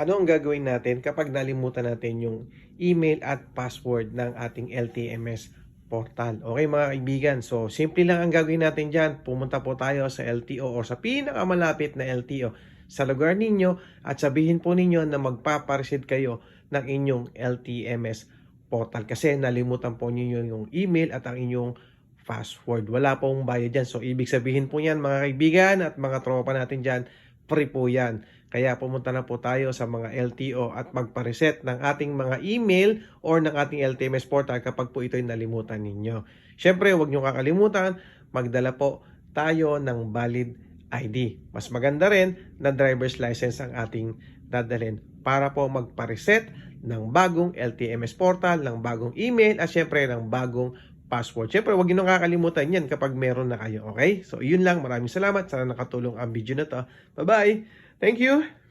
Ano ang gagawin natin kapag nalimutan natin yung email at password ng ating LTMS portal? Okay mga kaibigan, so simple lang ang gagawin natin dyan. Pumunta po tayo sa LTO o sa pinakamalapit na LTO sa lugar ninyo at sabihin po ninyo na magpapareset kayo ng inyong LTMS portal kasi nalimutan po ninyo yung email at ang inyong password. Wala pong bayad dyan. So ibig sabihin po yan mga kaibigan at mga tropa natin dyan, free po yan. Kaya pumunta na po tayo sa mga LTO at magpa-reset ng ating mga email or ng ating LTMS portal kapag po ito'y nalimutan ninyo. Siyempre, huwag nyo kakalimutan, magdala po tayo ng valid ID. Mas maganda rin na driver's license ang ating dadalhin para po magpa-reset ng bagong LTMS portal, ng bagong email at siyempre ng bagong password. Siyempre, huwag nyo kakalimutan yan kapag meron na kayo, okay? So, yun lang. Maraming salamat. Sana nakatulong ang video na to. Bye-bye! Thank you.